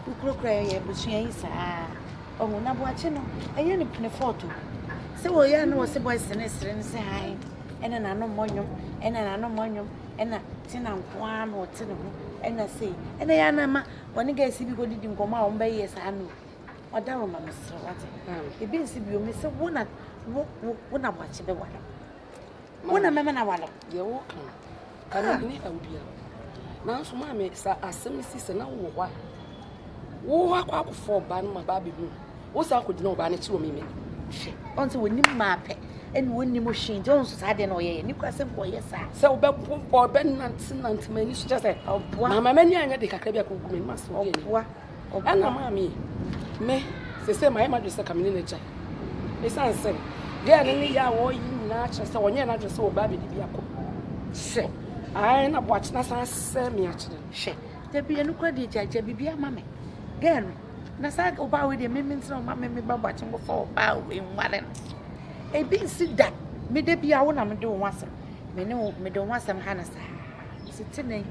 ukukura ye busua yi saa ohu na boache no eye ne pene photo se wo ya no se boy sene sere ne se han ena na no monyom ena tina nkwa no te ne ho ena sei ena ya na ma woni ga esi bi go didi nkoma a omba ye saa no oda wo ma mesere wate ebi nsi bi o me se wo na boache be wala wo na mema na wala ye wo kan ni awbia na so ma me sa asem si se na wo hwa wo akwa akofo ba no ma ba be hu wo sa akogina wo ba ne chi wo meme on se woni ma pe eni woni mo hyin je on so sa de na oye ni kwa sem ko ye sa se wo be po be nant mani so je se mama mani anya de kakra bia ko gu me ma so ye ni ana ma me se my mother say come in nature it's answer dia ni ya wo yi na che se wonye na se wo ba be di bia ko se ai na boache na sa se me a kire she de bia no kwa di jaja bibia ma me gen na sa o ba we de me ntina ma me ba boache ngo fo ba we nware e bi si da me de bia wo na me de wo asem me de wo asem ha na sa sitene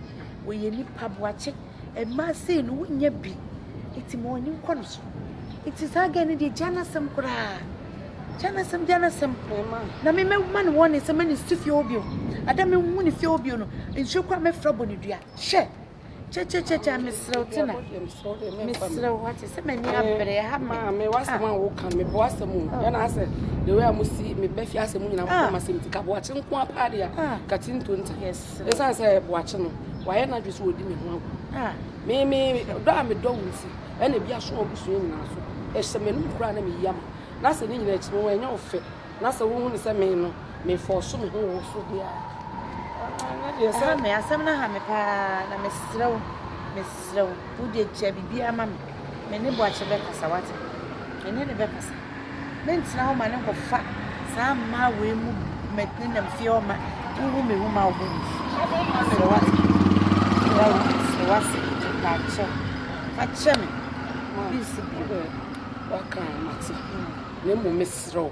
wo ye ni pa boache e ma se no wonya bi iti mo ni ko no so iti sa again the janasem kura janasem na me man won se mani Dufie obio ada me hu ni Dufie obio no nsu kwa me frabo ni dua she che me srautina me srau wati se mani abre ha me wasama wo kan me wasamu ya na ase the way amusi me be fi asemu nyina ko ma sem tika boache nko apade ya katintonta yes esa se boache no wa ye na dwese odi me ho me do am do wunsi ena bia so obusu nyina so ehye me no kura na me yam na se ni nyina chi wo enya ofe na se wo hu ni se me no me forso me ho wo so dia yes me asem na ha me pa na me srew wo de cha bibia ma me ne boache be kasa wate me ne be kasa me ntina ho ma ne ko fa sa ma we mu me ne na mfie o ma wo me hu ma wo so wate me bisi bi waka mati ne mo mesro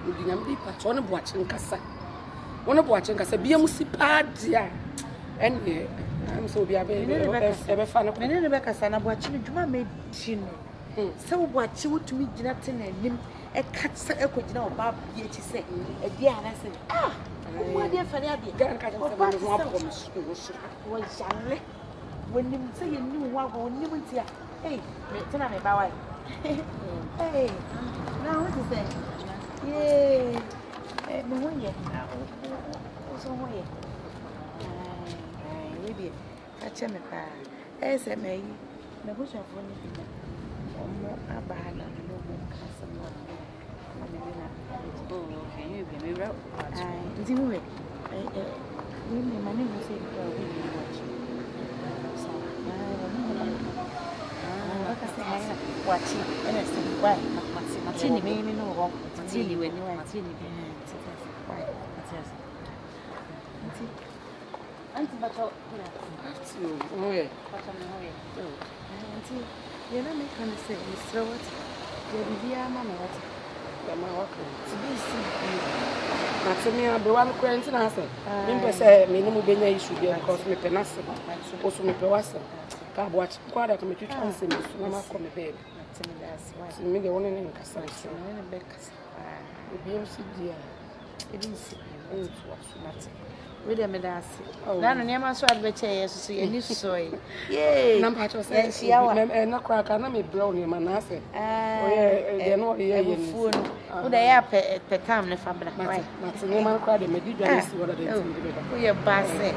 odi nyam bi pa to ne boache nkasa wona boache nkasa bia musipa dia ene am so bia be fa no me ne be kasa na boache ne djuma me di no se wo boache wotumi gina te na nim e katsa e ko gina oba bia chi se e dia na se wo dia fa ne ade gan ka tsa me ho apromise wo jale when you say you knew what we knew it here. Hey, tell me about hey, now what is that? Yay, me won ye. So won maybe catch me pa. Say me go shop for me. Omo abana no mo customer. Okay, you be me right. Ndi mo we me mane go say we watch. Watch it, and I said, why? Martini, me no wrong. Martini, when you are Martini, why? Auntie, but oh, yeah. Auntie, you're not making a say, Miss Robert. You'll be a man, what? My work to be seen. Maximia, the one quarantine answer. Remember, say, me no be issue because me penasa, also me pewasa. Ka watch kwada kama kitu chansi msuma kwa mbebe matildaasare mimi ngeona nini kasance nene bekas BMC dia edinsi mati we de medasi na no nema so adbeche yeso ye ni soy ye na mpacho say na kwa kana me brown ye manase oye de no ye ye ni wo de ya pe time ne fabra mati nema kwa de medidwa ni si woda de nti de wo ye base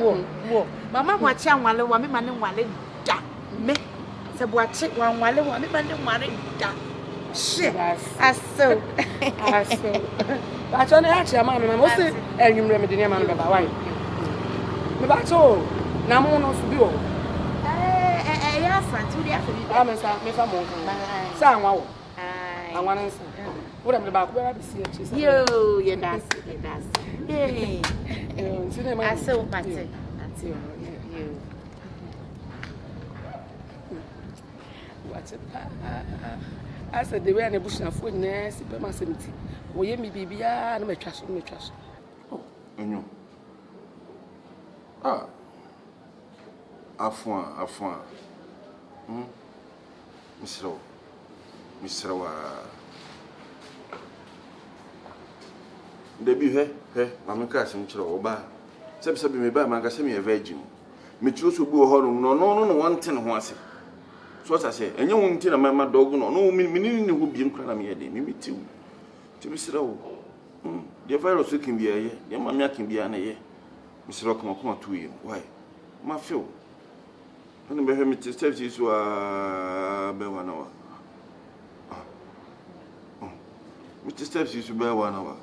wo mama kwachi anwale wa me mane nwale da me se boachi wanwale wa me mane nwale da shit aso Bacho na achi ama mama mo se enwumre me de ne ma no baba why me bacho na mo no so bi o ya front wo dia fa bi mensa me fa mo sa anwa wo anwa nsa wo dem de ba ko be ba si achi yo ye das eh nti ne ma aso mate you watch it I said the way an bush na phone na si be ma semti wo ye mi bibia na metwa so oh enyo afwan Misrawa. Debi he, mama ka sim chiro oba. Sebi me ba man ka se me virgin. Me chiro so bu ho no wante ne ho ase. So ta se enye wo nti na mama dog no mi ni ho bi nkra na me yede me tiw. Ti misrawo. The virus can be a ye, mamma can be an ye. Mr. Rockman come to you. Why? My feel. And the me to step to bear 1 hour. Mr. Steps used to bear 1 hour.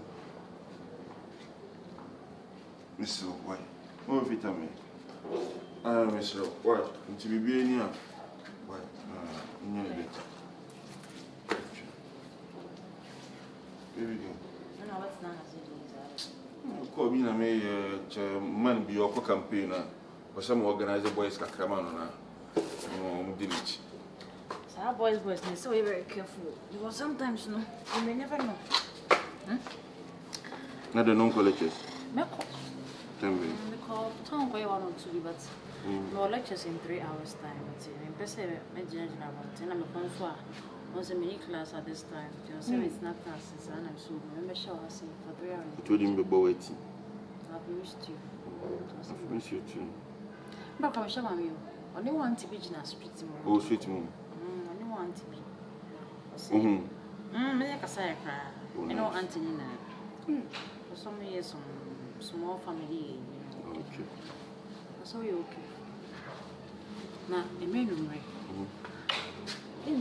Mr. Why? No vitamin. Mr. What? To be near. Why? Near it. Here we go. What's not as Call me a man be your campaign or some organizer boys Kakraman on village. So our boys need so very careful because sometimes you may never know. Not the non colleges. They call town boy 1 or 2, but no lectures in 3 hours time. It's a was a mini class at this time. It's not classes, and I'm so membership for 3 hours. It wouldn't be waiting. I've missed you. I've missed you too. But I'm sure you only want to be in a street. Oh, sweet moon. Only want to be. Make a say cry. You know, Antonina. For some years, some small family. Okay. So you okay? Now, a main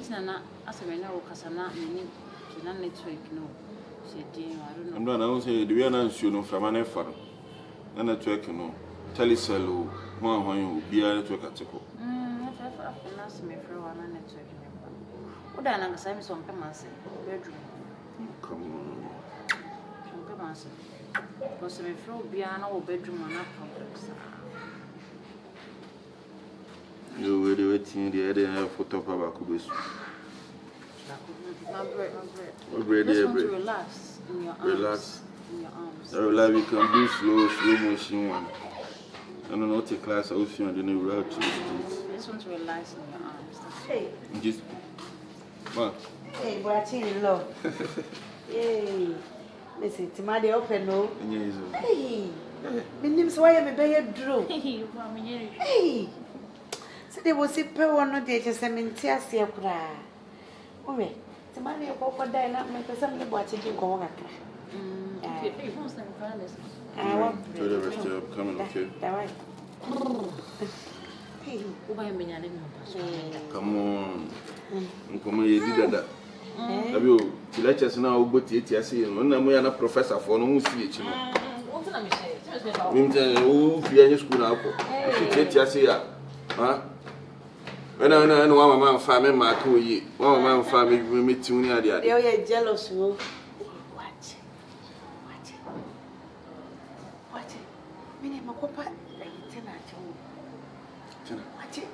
Nana, as I know, Casana, meaning to non network, no. Said, I don't know. I'm not announcing the real from an effort. And network, no. Telecell, one you be a network article. I've asked me for one network. What I know, Sam is on Pemassy, bedroom. Come on. Pemassy. Because I throw piano or bedroom on that complex. You were waiting the other photo of our cubes. My bread. Just want to relax in your arms. Relax. In your arms. Relax, we can do slow motion one. I don't know what the class I was feeling, then we route to the streets. Just want to relax in your arms. Hey. Just. What? Hey, watching in love. Hey. Listen, to my open no. Hey. My name's why I'm a bear drew. Hey. So they will see per one day just a mintias here cry. Oh, wait. The money of Papa died not make something watching you go on. I want to the rest of coming, okay? Hey. Come on. Come on, you did that. Have you lectures now? But I see, and I'm a professor for no see it. Oh, Fianna school now. I see, huh? When I know one man family, my two ye, one man family, we meet 2 near the other. You're jealous, Watch. Meaning, my papa, like 10 Watch it.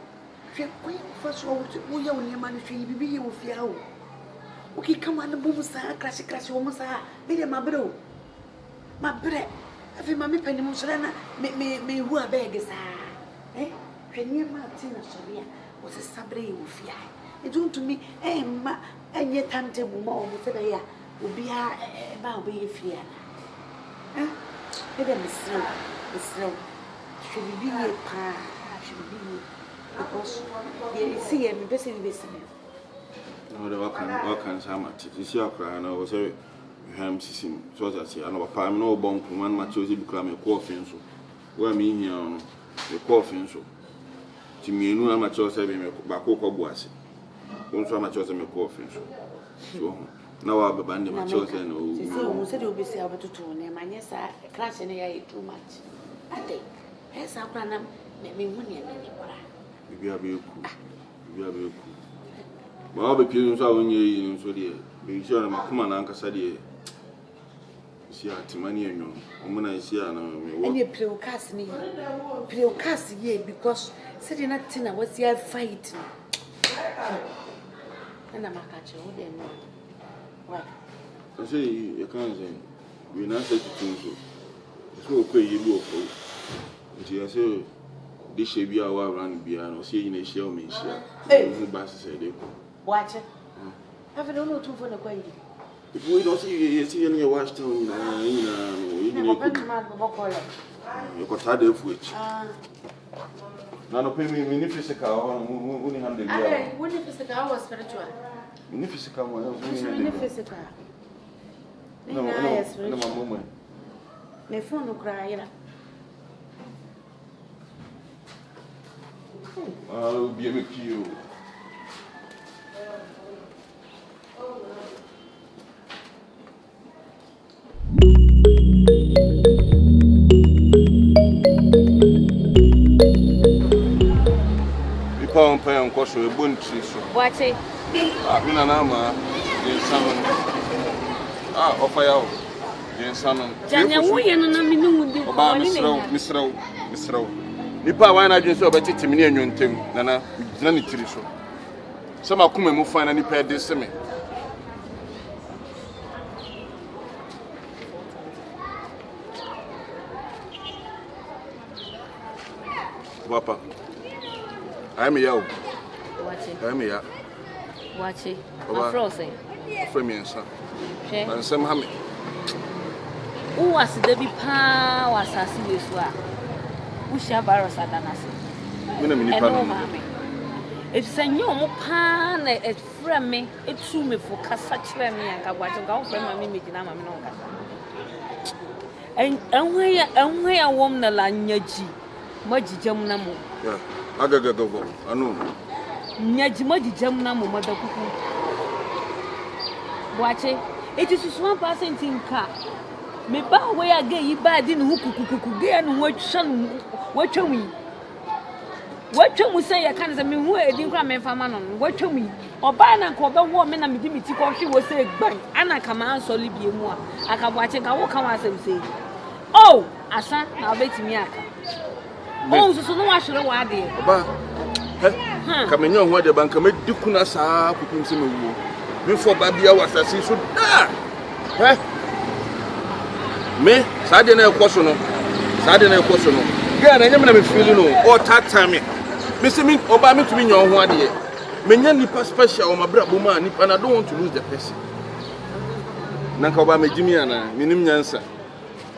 Queen first all, we only manage to be you with you. Okay, come on, the boom, sir, crash, woman, sir, made my bro. My bread. I feel my penny musrana, me who are beggars, eh? Can you, Martina, sorry? Was a sabre with ya. It don't to me, ma, and yet tante more with a year will be about being fear. Eh? Maybe Miss Slow. Should be a pa, should be because you see, I'm busy listening. No, the what can some is your cry, and I was a ham system, so that I say, I know a palm no bomb to one much to become a coffin. So, where me here on the coffin. So. To me, no amateur serving back over Boissy. One so much as a coffin. So now I'll be banding my children. Oh, said you'll be able to turn him, and yes, I crash and I too much. I think, yes, I'll plan them, let me win you. Maybe I'll be cool. But I'll be killing so when you're so dear. Be sure I'm a common uncle Sadia. See, I have money and you. When I see, I know. And you play cast ye because said nothing. I was here fighting. And I'm a catcher. Who they know? What? I say, you can't say. We not say to do so. It's okay, you go for it. I say, This should be our run beyond, see in a shell me share. Who basses said, Watch it. I don't know too for the quay. If we don't see any Ashtown, you got tired of which. None of me, Minifica, only 100 years. Winnifica was spiritual. Minifica, Winnifica. No, moment. My phone will cry. I'll be a with you. Pay on course with a bunch. Watch it. I've been an armor in salmon. Offer out in salmon. Janya, we and I mean, about Mr. Nipa, why not just over to me and your thing? Nana, none of it. Some are coming to find any pair this semi. Papa, I'm a yo. Watch it. I'm a ya. Watch it. I'm frozen. For me and son. And some hammy. Who was the big power assassin? We shall borrow Sadanas. If Senor Pan at Frame, it's true me for Cassachra me and Kawaja go from my mimic in Amaghanatv. And where a woman the Lanyaji, Maji Jamnamu. Yeah, I go. I know. Nyaji Maji Jamnamu, Mother Cuckoo. Watch it. It is 1% in car. Me ba way again, you bad in who get and what to me. What to say, I can't say me who I didn't come in for man. What to me? Or by an uncle, woman and me, she was saying, bang, and I come out so live you more. I can watch it, I will come out and say, oh, Asa, now bet me. Oh, so no, I should know what they are. Come in your way, the bank, make Dukunasa, cooking some before Babia was a sea. Me, Saturday question. Yeah, I never feeling or that time. Missing me, or me to be your one year. Many nipa special, my brother woman, and I don't want to lose the person. Nanka me Jimmy and Minim Yantah.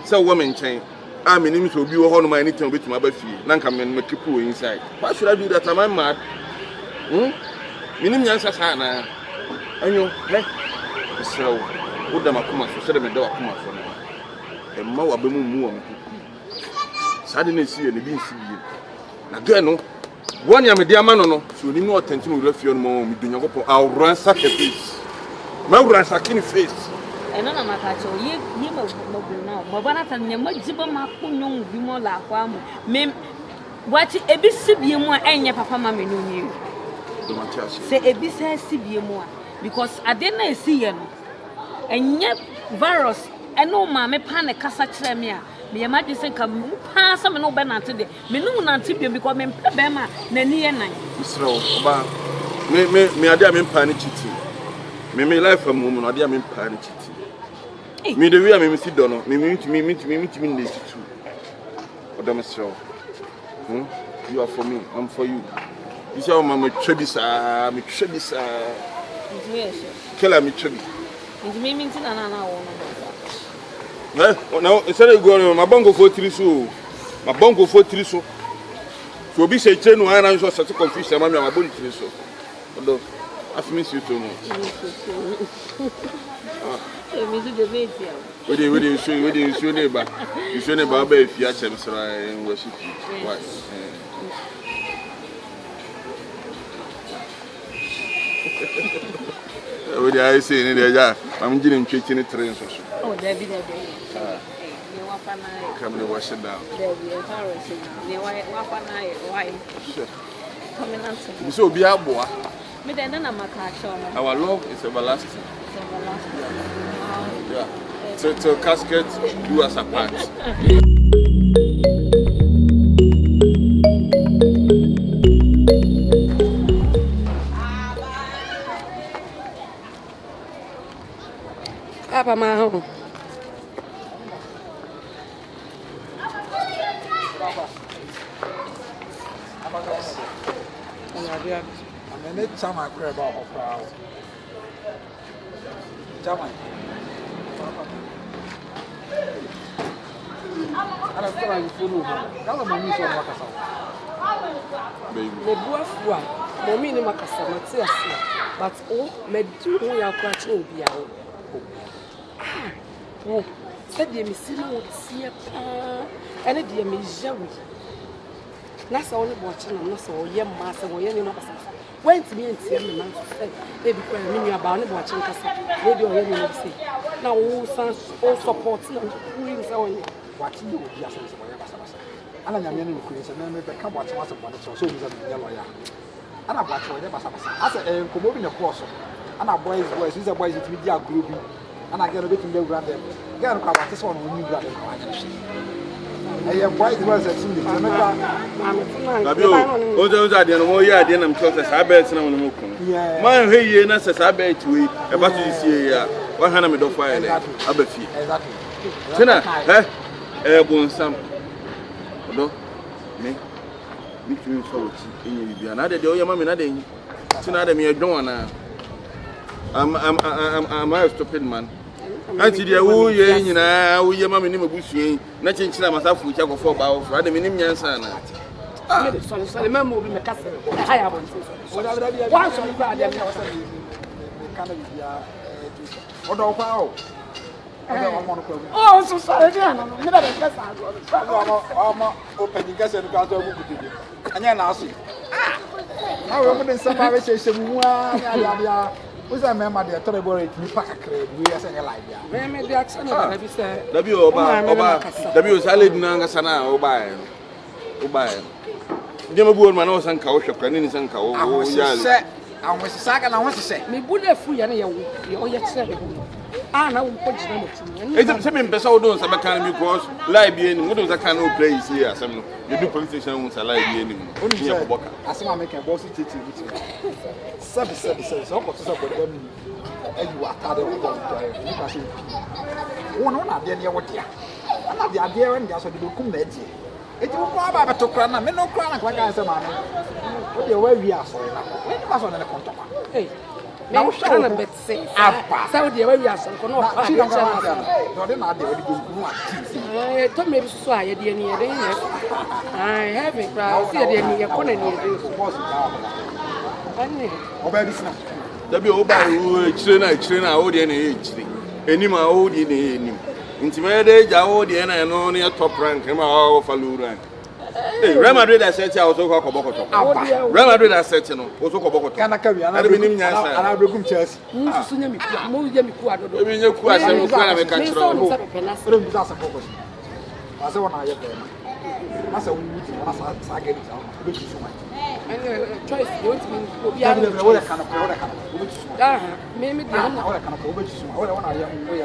So, woman chain. I'm in to be a horn of my anything with my baby. Nanka men make you inside. Why should I do that? Am I mad? Minim Yantah Sana. And you, so, what am I come to say? Me do come from. And more be more. Suddenly see and be see you. Again, 1 year, my dear man, no, so you know attention with your mom. I'll ransack a face. My ransacking face. And on my catch, you know, Mabanatan, your Majiba Mapunong, Vimola, Mem, what a bit more and your papa mammy knew you. Say a bit more because I didn't see you. And yet, virus. And no mamma panic Cassachremia. Me imagine come pass some no banner today. Me no Nanti because me Bema, Nani and I. Me, I dare me panic. Me life a moment, I dare me panic. Me the way I may see Donno, me this too. Or Damasro. You are for me, I'm for you. You say, Mamma Trebisa, me Trebisa. Kill me Trebi. It's me meeting an hour. Now, instead of going, my bongo for 3 so. My bongo for 3 so. So be say, Chen, I am such a confusion. I'm a bongo 3 so. Although, I've missed you too much. What do you show neighbor? You show neighbor if you actually and worship you. Why? What I say in there? I'm getting treating it trains. Oh, Debbie. Come to wash it down. So be a boy. Our love is everlasting. Yeah. So casket do us apart. Papa, my home. Let's tell my crab about her proud. Tell my. I don't feel like you fool. That's my mission. Me buafua, mommy ni makasa mate ase. But me do ho ya kwa che obi a wo. Oh, said the missing would see a and it dear Miss Jawi. That's only watching, I'm not so young master or young master. Went to me and tell me, baby, when you're about watching Casa, maybe or any of say. Now, all sons, all supporting and doing so. Watching you with yourself. And I'm young Queens and then maybe come watch once upon a so he's a lawyer. And I've watched whatever I said, come over in the course. And our boys, these are boys with media group. And I get a bit in the ground. Get a car, this one when you grab it. I am white was at Cindy. I'm close. I bet no one. My hey, and I bet we about this year. 100 of fire. I bet you. Exactly. Tina, airborne some. No, me. Between forward in you. Another day, your mammy, nothing. Tina, me a donor. I'm a stupid man. Auntie, dear, who you know, your mammy name of Bushi, nothing to myself, which I go for about Friday, minimum Yansana. So the memo will be my cousin. I have one. Once on the ground, I oh, so sorry, never open the gas and got over to you. And then I'll see. I remember some conversation. Who's a member of the Tolerable Pack? We are saying like that. Maybe that's another. Have you said W. Salad Nangasana, Obai. Jimmy Boardman was on Kausha, Pranin and Kao. I was second, I want to say. Me would have free any of you yet said. Ah, now put them. It's a same person doing some kind of cross, Libyan, what was a kind of place here? Some you do police station with a Libyan. I see I make a bossy titty with you. Service, all of them. And you are tired of one on a day what ya. I'm not the idea and just what you come there. It will go about to cry, and no cry like I said, man. What the way we are so on the contract. Hey. Now, Shannon, but say, Saudi Arabia, some no, I told me so. I had any I haven't cried any top rank, hey, Real Madrid has said, I was also Real Madrid has said, also Coboco. Can I carry another name? And I broke him chest. Choice, you want to be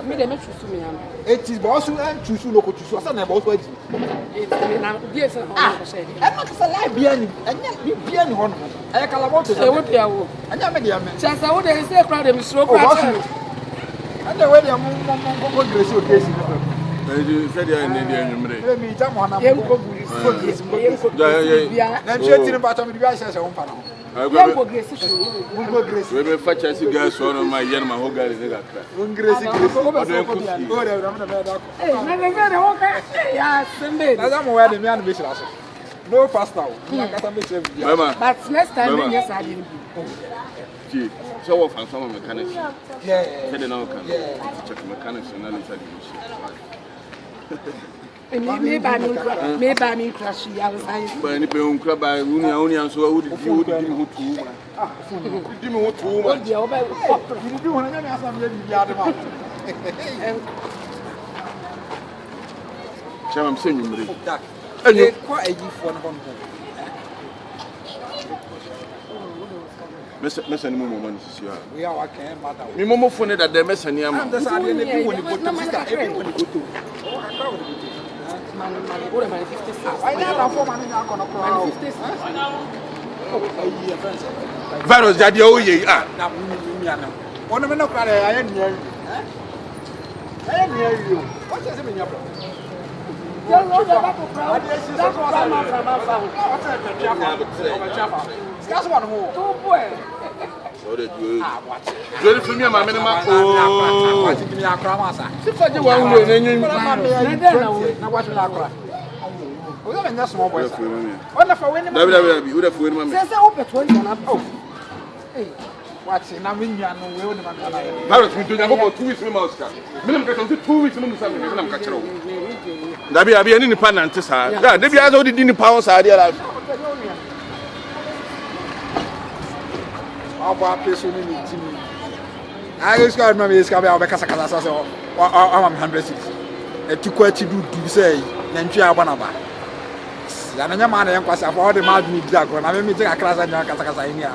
maybe it is boss and choose local to us and about what it's a Libyan and yet be beyond one. I can about to say what they are. And I made chance I would say, crowd them so and the way they are more grace your case. You said you're in Indian. Let me jump on a young we may fetch as you guys one of my young mahogany. No faster. But next time, yes, I didn't. So often some mechanics. Yeah, check mechanics and analysis. Maybe I mean, crash. I was by any peon club by only answer who did you do to what you do when I have some I'm saying you and you're quite a gift for one. Mr. Moment, we are working, madam. We more funny that the messenger. I'm the side when you go to Virus that you ye are. One of them, I am near you. I am near you. What does it mean? That's one more. So that you what? Jory for me, my minimum. Oh, What give me a cramasa? if I do one way, then you now watch me akra. We don't know small boys. Wonderful when WWB would have fooled my Say open 20 and up. oh. Hey, what's in I'm in Yan, we only man. Barrett, we do have about 2 weeks in Moscow. Minimum got on 2 weeks in Moscow, and I'm catching. There be any independent, sir. Yeah, they be already in the pounds idea. Our person in it. I just got my miss Cabell because I saw 100 to quite do say, then you are one of us. Yana man and was about the Madrid Dragon. I mean, a class and Casacasa in here.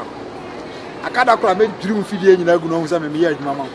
I can't make dream feeding in Lagoon, some years, Mamma.